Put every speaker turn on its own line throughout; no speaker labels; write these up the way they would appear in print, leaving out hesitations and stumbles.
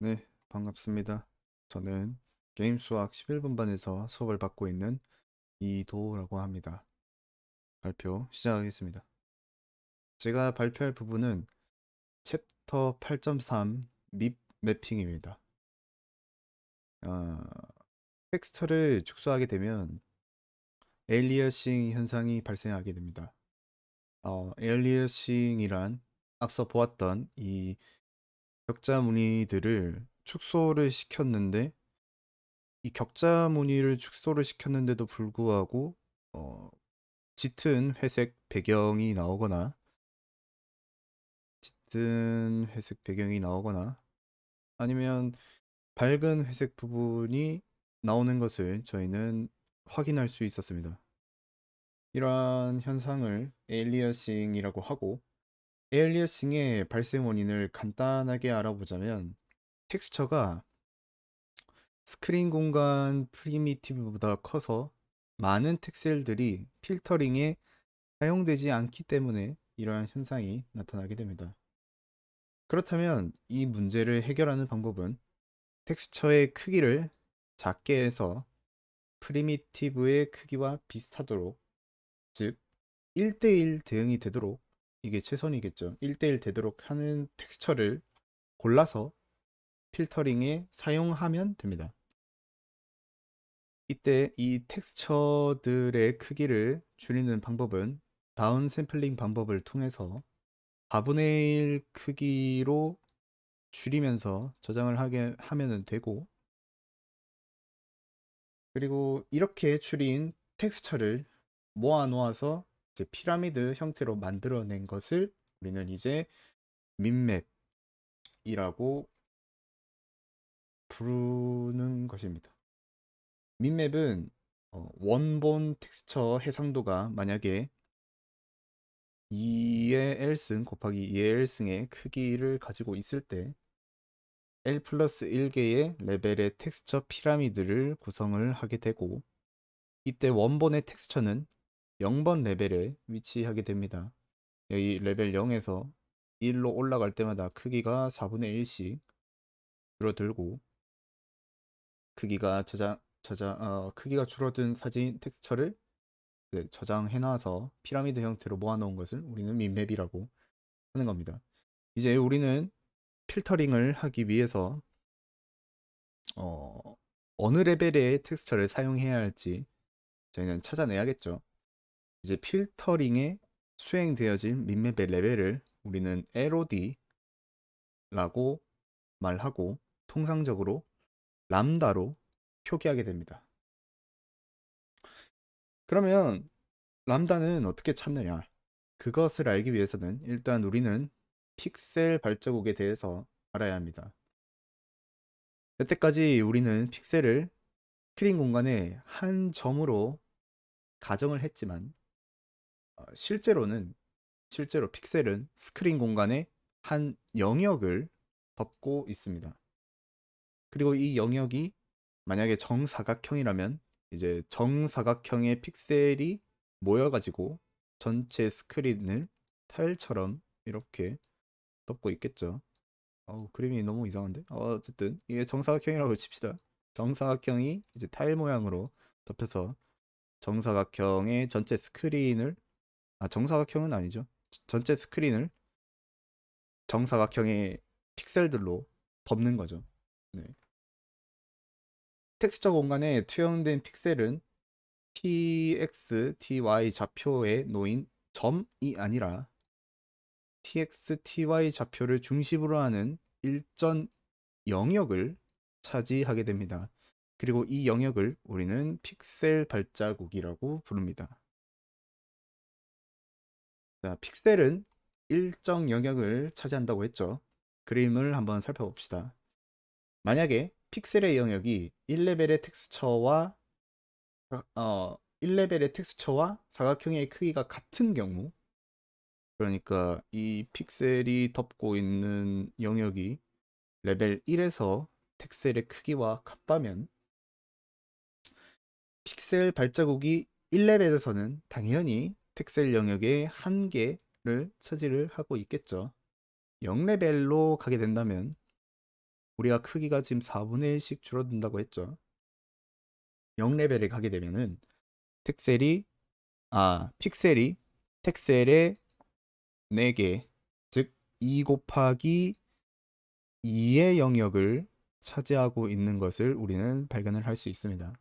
네, 반갑습니다. 저는 게임 수학 11분반에서 수업을 받고 있는 이도라고 합니다. 발표 시작하겠습니다. 제가 발표할 부분은 챕터 8.3 밉 매핑입니다. 어, 텍스처를 축소하게 되면 에일리어싱 현상이 발생하게 됩니다. 에일리어싱이란 앞서 보았던 이 격자 무늬들을 축소를 시켰는데 이 격자 무늬를 축소를 시켰는데도 불구하고 어, 짙은 회색 배경이 나오거나 짙은 회색 배경이 나오거나 아니면 밝은 회색 부분이 나오는 것을 저희는 확인할 수 있었습니다. 이러한 현상을 에일리어싱이라고 하고, 에일리어싱의 발생 원인을 간단하게 알아보자면 텍스처가 스크린 공간 프리미티브보다 커서 많은 텍셀들이 필터링에 사용되지 않기 때문에 이러한 현상이 나타나게 됩니다. 그렇다면 이 문제를 해결하는 방법은 텍스처의 크기를 작게 해서 프리미티브의 크기와 비슷하도록, 즉 1대1 대응이 되도록, 이게 최선이겠죠. 1대1 되도록 하는 텍스처를 골라서 필터링에 사용하면 됩니다. 이때 이 텍스처들의 크기를 줄이는 방법은 다운 샘플링 방법을 통해서 4분의 1 크기로 줄이면서 저장을 하게 하면 되고, 그리고 이렇게 줄인 텍스처를 모아 놓아서 이제 피라미드 형태로 만들어낸 것을 우리는 이제 민맵이라고 부르는 것입니다. 민맵은 원본 텍스처 해상도가 만약에 2의 L승 곱하기 2의 L승의 크기를 가지고 있을 때 L 플러스 1개의 레벨의 텍스처 피라미드를 구성을 하게 되고, 이때 원본의 텍스처는 0번 레벨에 위치하게 됩니다. 여기 레벨 0에서 1로 올라갈 때마다 크기가 4분의 1씩 줄어들고, 크기가 줄어든 사진 텍스처를 저장해 놔서 피라미드 형태로 모아 놓은 것을 우리는 민맵이라고 하는 겁니다. 이제 우리는 필터링을 하기 위해서 어느 레벨의 텍스처를 사용해야 할지 저희는 찾아내야겠죠. 이제 필터링에 수행되어진 민맵의 레벨을 우리는 LOD라고 말하고 통상적으로 람다로 표기하게 됩니다. 그러면 람다는 어떻게 찾느냐? 그것을 알기 위해서는 일단 우리는 픽셀 발자국에 대해서 알아야 합니다. 여태까지 우리는 픽셀을 스크린 공간의 한 점으로 가정을 했지만 실제로 픽셀은 스크린 공간의 한 영역을 덮고 있습니다. 그리고 이 영역이 만약에 정사각형이라면 이제 정사각형의 픽셀이 모여가지고 전체 스크린을 타일처럼 이렇게 덮고 있겠죠. 그림이 너무 이상한데? 어쨌든 이게 정사각형이라고 칩시다. 정사각형이 이제 타일 모양으로 덮여서 정사각형의 전체 스크린을, 정사각형은 아니죠. 전체 스크린을 정사각형의 픽셀들로 덮는 거죠. 네. 텍스처 공간에 투영된 픽셀은 tx, ty 좌표에 놓인 점이 아니라 tx, ty 좌표를 중심으로 하는 일전 영역을 차지하게 됩니다. 그리고 이 영역을 우리는 픽셀 발자국이라고 부릅니다. 자, 픽셀은 일정 영역을 차지한다고 했죠. 그림을 한번 살펴봅시다. 만약에 픽셀의 영역이 1레벨의 텍스처와 사각형의 크기가 같은 경우, 그러니까 이 픽셀이 덮고 있는 영역이 레벨 1에서 텍셀의 크기와 같다면 픽셀 발자국이 1레벨에서는 당연히 텍셀 영역의 한계를 차지를 하고 있겠죠. 0레벨로 가게 된다면 우리가 크기가 지금 4분의 1씩 줄어든다고 했죠. 0레벨에 가게 되면은 픽셀이 텍셀의 4개, 즉 2 곱하기 2의 영역을 차지하고 있는 것을 우리는 발견을 할 수 있습니다.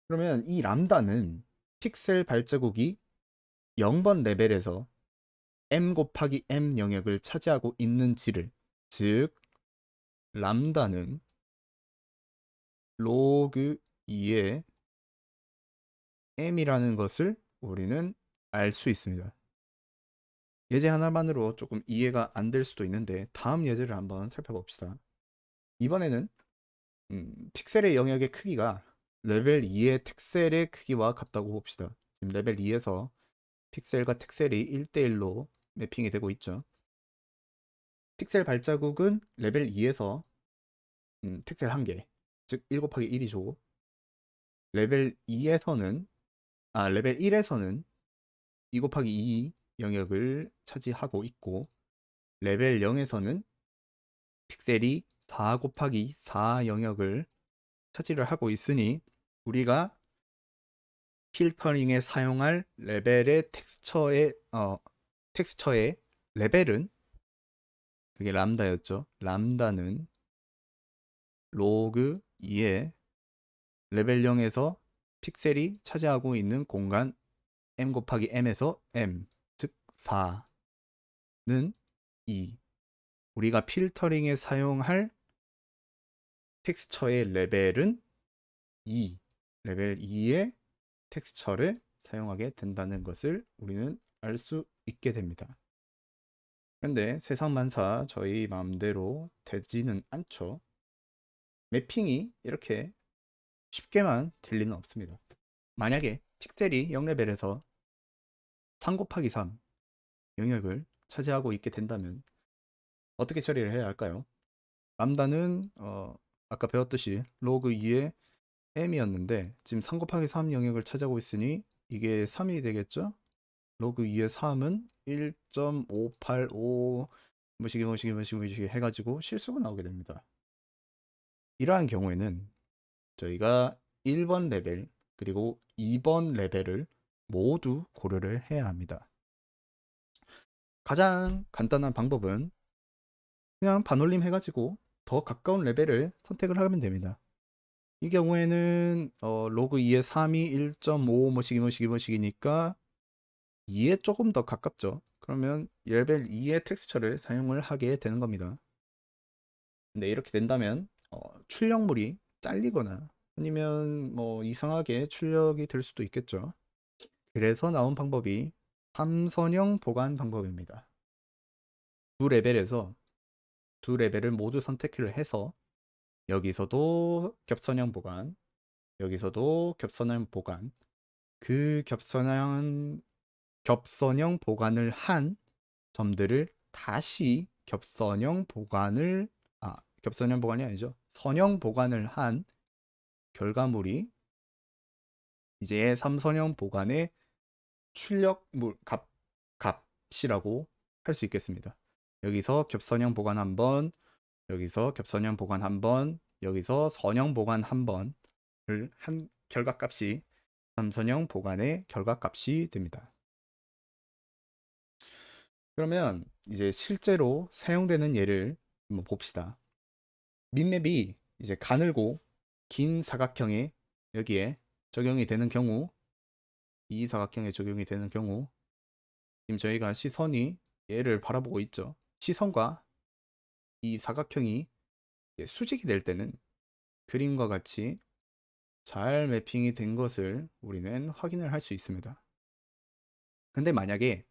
그러면 이 람다는 픽셀 발자국이 0번 레벨에서 m 곱하기 m 영역을 차지하고 있는지를, 즉 람다는 로그 2의 m이라는 것을 우리는 알 수 있습니다. 예제 하나만으로 조금 이해가 안 될 수도 있는데 다음 예제를 한번 살펴봅시다. 이번에는 픽셀의 영역의 크기가 레벨 2의 텍셀의 크기와 같다고 봅시다. 지금 레벨 2에서 픽셀과 텍셀이 1대1로 매핑이 되고 있죠. 픽셀 발자국은 레벨 2에서 텍셀 1개, 즉 1 곱하기 1이죠. 레벨 2에서는 레벨 1에서는 2 곱하기 2 영역을 차지하고 있고, 레벨 0에서는 픽셀이 4 곱하기 4 영역을 차지를 하고 있으니 우리가 필터링에 사용할 레벨의 텍스처의 레벨은, 그게 람다였죠. 람다는 로그 2의 레벨 0에서 픽셀이 차지하고 있는 공간 m 곱하기 m에서 m, 즉 4는 2. 우리가 필터링에 사용할 텍스처의 레벨은 2. 레벨 2의 텍스처를 사용하게 된다는 것을 우리는 알 수 있게 됩니다. 그런데 세상만사 저희 마음대로 되지는 않죠. 매핑이 이렇게 쉽게만 될 리는 없습니다. 만약에 픽셀이 0레벨에서 3 곱하기 3 영역을 차지하고 있게 된다면 어떻게 처리를 해야 할까요? 람다는 아까 배웠듯이 로그 2의 m이었는데 지금 3 곱하기 3 영역을 차지하고 있으니 이게 3이 되겠죠? 로그 2의 3은 1.585 뭐시기 해가지고 실수가 나오게 됩니다. 이러한 경우에는 저희가 1번 레벨 그리고 2번 레벨을 모두 고려를 해야 합니다. 가장 간단한 방법은 그냥 반올림 해가지고 더 가까운 레벨을 선택을 하면 됩니다. 이 경우에는 로그 2의 3이 1.5 뭐시기니까 2에 조금 더 가깝죠. 그러면 레벨 2의 텍스처를 사용을 하게 되는 겁니다. 근데 이렇게 된다면 출력물이 잘리거나 아니면 뭐 이상하게 출력이 될 수도 있겠죠. 그래서 나온 방법이 3선형 보관 방법입니다. 두 레벨에서 두 레벨을 모두 선택을 해서 여기서도 겹선형 보관, 여기서도 겹선형 보관, 그 겹선형 보관을 한 점들을 다시 겹선형 보관이 아니죠. 선형 보관을 한 결과물이 이제 3선형 보관의 출력물 값이라고 할 수 있겠습니다. 여기서 겹선형 보관 한 번, 여기서 겹선형 보관 한 번, 여기서 선형 보관 한 번을 한 결과값이 3선형 보관의 결과값이 됩니다. 그러면 이제 실제로 사용되는 예를 한번 봅시다. 민맵이 이제 가늘고 긴 사각형에 여기에 적용이 되는 경우, 이 사각형에 적용이 되는 경우, 지금 저희가 시선이 얘를 바라보고 있죠. 시선과 이 사각형이 수직이 될 때는 그림과 같이 잘 매핑이 된 것을 우리는 확인을 할 수 있습니다. 근데 만약에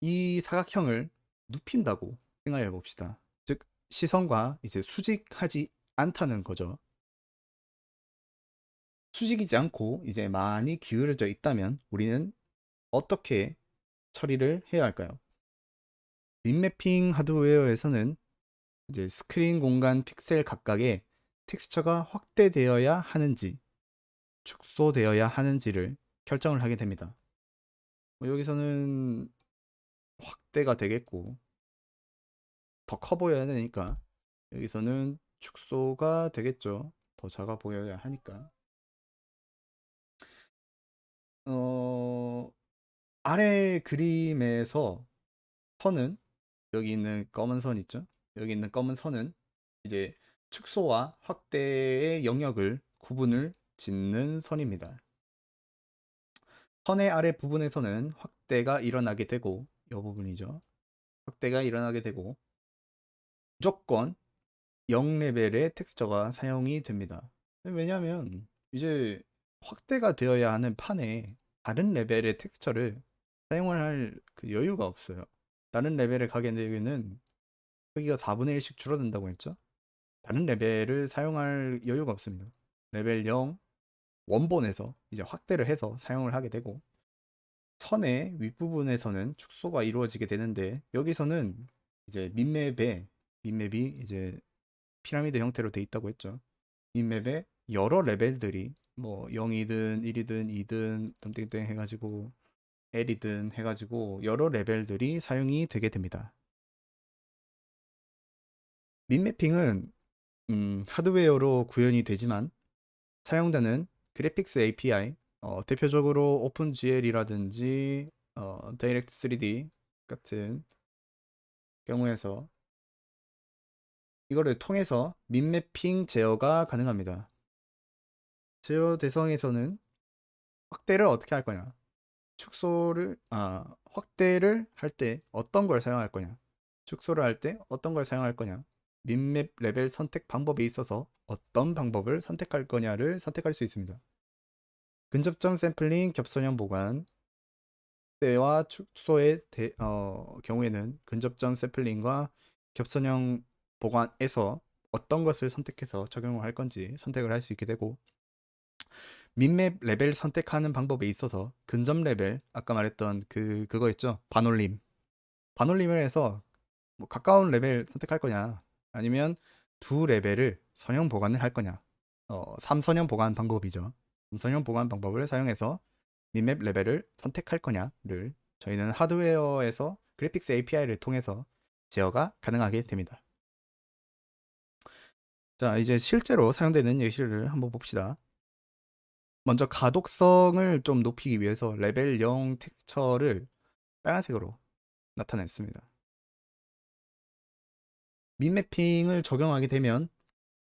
이 사각형을 눕힌다고 생각해 봅시다. 즉 시선과 이제 수직하지 않다는 거죠. 수직이지 않고 이제 많이 기울어져 있다면 우리는 어떻게 처리를 해야 할까요? 빈매핑 하드웨어에서는 이제 스크린 공간 픽셀 각각의 텍스처가 확대되어야 하는지 축소되어야 하는지를 결정을 하게 됩니다. 여기서는 확대가 되겠고 더 커 보여야 되니까 여기서는 축소가 되겠죠. 더 작아 보여야 하니까. 어, 아래 그림에서 선은 여기 있는 검은 선 있죠? 여기 있는 검은 선은 이제 축소와 확대의 영역을 구분을 짓는 선입니다. 선의 아래 부분에서는 확대가 일어나게 되고 이 부분이죠. 확대가 일어나게 되고 무조건 0레벨의 텍스처가 사용이 됩니다. 왜냐하면 이제 확대가 되어야 하는 판에 다른 레벨의 텍스처를 사용을 할 그 여유가 없어요. 다른 레벨에 가게 되면 크기가 4분의 1씩 줄어든다고 했죠? 다른 레벨을 사용할 여유가 없습니다. 레벨 0 원본에서 이제 확대를 해서 사용을 하게 되고 선의 윗부분에서는 축소가 이루어지게 되는데 여기서는 이제 민맵이 이제 피라미드 형태로 돼 있다고 했죠. 민맵에 여러 레벨들이 뭐 0이든 1이든 2든 덤땡땡 해가지고 L이든 해가지고 여러 레벨들이 사용이 되게 됩니다. 민매핑은 하드웨어로 구현이 되지만 사용되는 그래픽스 API, 대표적으로 오픈GL이라든지 다이렉트 3D 같은 경우에서 이거를 통해서 민매핑 제어가 가능합니다. 제어 대상에서는 확대를 어떻게 할 거냐, 확대를 할 때 어떤 걸 사용할 거냐, 축소를 할 때 어떤 걸 사용할 거냐, 민맵 레벨 선택 방법에 있어서 어떤 방법을 선택할 거냐를 선택할 수 있습니다. 근접점 샘플링, 겹선형 보관, 확대와 축소의 경우에는 근접점 샘플링과 겹선형 보관에서 어떤 것을 선택해서 적용을 할 건지 선택을 할 수 있게 되고, 민맵 레벨 선택하는 방법에 있어서 근접 레벨, 아까 말했던 그거 있죠, 반올림을 해서 뭐 가까운 레벨 선택할 거냐, 아니면 두 레벨을 선형 보관을 할 거냐, 3선형 보관 방법이죠. 3선형 보관 방법을 사용해서 민맵 레벨을 선택할 거냐를 저희는 하드웨어에서 그래픽스 API를 통해서 제어가 가능하게 됩니다. 자, 이제 실제로 사용되는 예시를 한번 봅시다. 먼저 가독성을 좀 높이기 위해서 레벨 0 텍스처를 빨간색으로 나타냈습니다. 민매핑을 적용하게 되면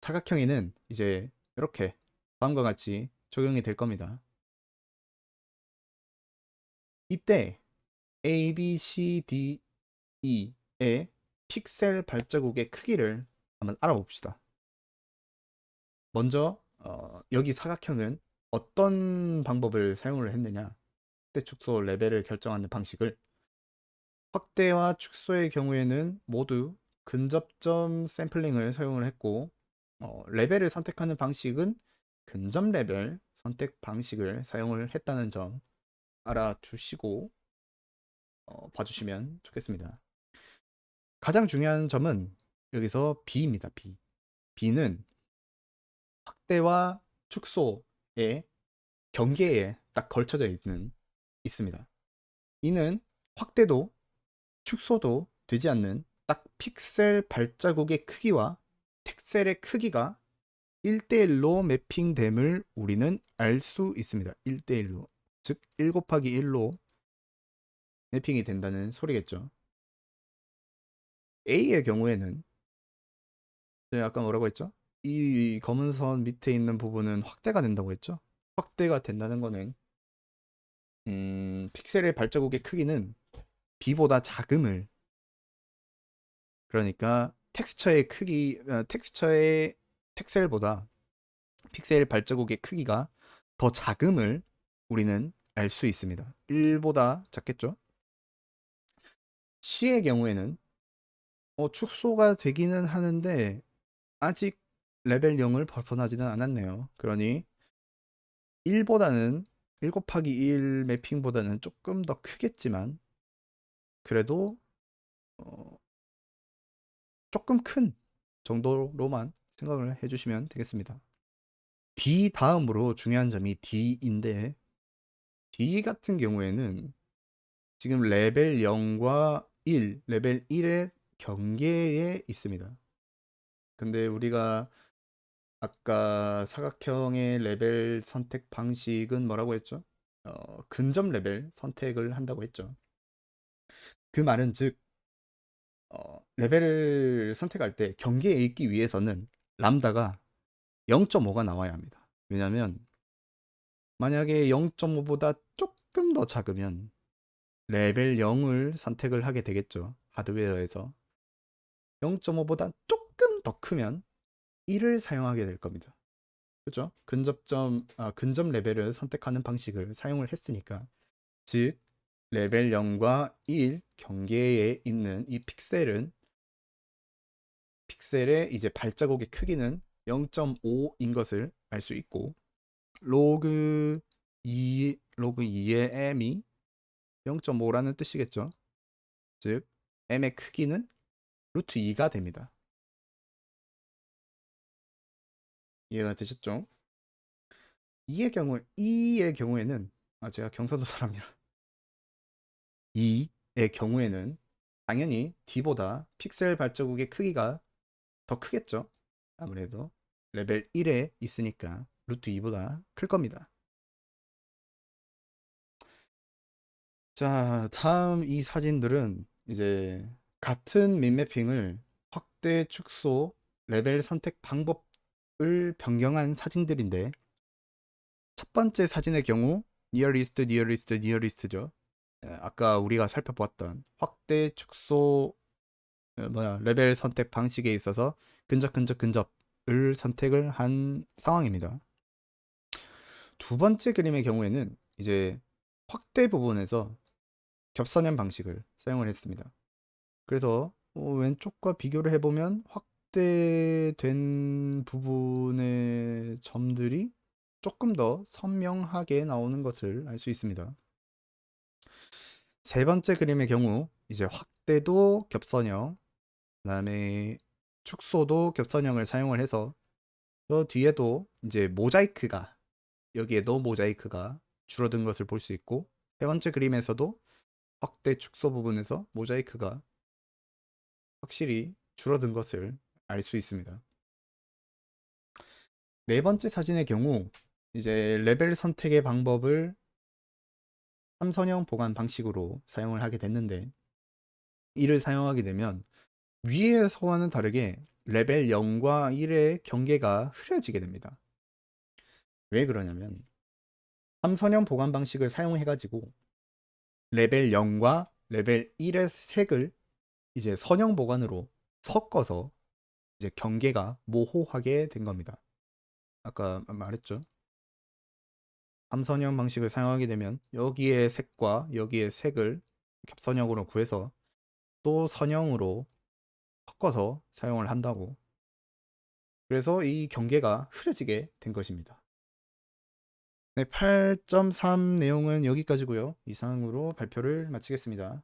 사각형에는 이제 이렇게 다음과 같이 적용이 될 겁니다. 이때 A, B, C, D, E의 픽셀 발자국의 크기를 한번 알아봅시다. 먼저 여기 사각형은 어떤 방법을 사용을 했느냐, 확대 축소 레벨을 결정하는 방식을, 확대와 축소의 경우에는 모두 근접점 샘플링을 사용을 했고, 레벨을 선택하는 방식은 근접 레벨 선택 방식을 사용을 했다는 점 알아두시고 봐주시면 좋겠습니다. 가장 중요한 점은 여기서 B입니다. B는 확대와 축소의 경계에 딱 걸쳐져 있습니다. 이는 확대도 축소도 되지 않는 딱 픽셀 발자국의 크기와 텍셀의 크기가 1대1로 매핑됨을 우리는 알 수 있습니다. 1대1로. 즉, 1 곱하기 1로 매핑이 된다는 소리겠죠. A의 경우에는 제가 아까 뭐라고 했죠? 이 검은 선 밑에 있는 부분은 확대가 된다고 했죠? 확대가 된다는 거는 픽셀의 발자국의 크기는 B보다 작음을, 그러니까 텍스처의 텍셀보다 픽셀 발자국의 크기가 더 작음을 우리는 알 수 있습니다. 1보다 작겠죠? C의 경우에는 축소가 되기는 하는데 아직 레벨 0을 벗어나지는 않았네요. 그러니 1보다는 1 곱하기 1 매핑보다는 조금 더 크겠지만 그래도 어, 조금 큰 정도로만 생각을 해주시면 되겠습니다. D 다음으로 중요한 점이 D인데, D 같은 경우에는 지금 레벨 0과 1, 레벨 1의 경계에 있습니다. 근데 우리가 아까 사각형의 레벨 선택 방식은 뭐라고 했죠? 근접 레벨 선택을 한다고 했죠. 그 말은 즉 레벨을 선택할 때 경계에 있기 위해서는 람다가 0.5가 나와야 합니다. 왜냐하면 만약에 0.5보다 조금 더 작으면 레벨 0을 선택을 하게 되겠죠. 하드웨어에서 0.5보다 조금 더 크면 1을 사용하게 될 겁니다. 그죠? 근접 레벨을 선택하는 방식을 사용을 했으니까 즉 레벨 0과 1 경계에 있는 이 픽셀의 이제 발자국의 크기는 0.5인 것을 알 수 있고 로그 2의 m이 0.5라는 뜻이겠죠. 즉 m의 크기는 루트 2가 됩니다. 이해가 되셨죠? E의 경우에는 제가 경상도 사람이라 E의 경우에는 당연히 D보다 픽셀 발자국의 크기가 더 크겠죠. 아무래도 레벨 1에 있으니까 루트 2보다 클 겁니다. 자, 다음 이 사진들은 이제 같은 민매핑을 확대, 축소, 레벨 선택 방법을 변경한 사진들인데 첫 번째 사진의 경우 nearest, nearest, nearest죠. 아까 우리가 살펴보았던 확대, 축소, 레벨 선택 방식에 있어서 근접, 근접, 근접을 선택을 한 상황입니다. 두 번째 그림의 경우에는 이제 확대 부분에서 겹선형 방식을 사용을 했습니다. 그래서 왼쪽과 비교를 해보면 확대된 부분의 점들이 조금 더 선명하게 나오는 것을 알 수 있습니다. 세 번째 그림의 경우 이제 확대도 겹선형, 그 다음에 축소도 겹선형을 사용을 해서 저 뒤에도 이제 여기에도 모자이크가 줄어든 것을 볼 수 있고 세 번째 그림에서도 확대 축소 부분에서 모자이크가 확실히 줄어든 것을 알 수 있습니다. 네 번째 사진의 경우 이제 레벨 선택의 방법을 삼선형 보관 방식으로 사용을 하게 됐는데 이를 사용하게 되면 위에서와는 다르게 레벨 0과 1의 경계가 흐려지게 됩니다. 왜 그러냐면 삼선형 보관 방식을 사용해 가지고 레벨 0과 레벨 1의 색을 이제 선형 보관으로 섞어서 이제 경계가 모호하게 된 겁니다. 아까 말했죠. 삼선형 방식을 사용하게 되면 여기의 색과 여기의 색을 겹선형으로 구해서 또 선형으로 섞어서 사용을 한다고. 그래서 이 경계가 흐려지게 된 것입니다. 네, 8.3 내용은 여기까지고요. 이상으로 발표를 마치겠습니다.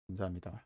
감사합니다.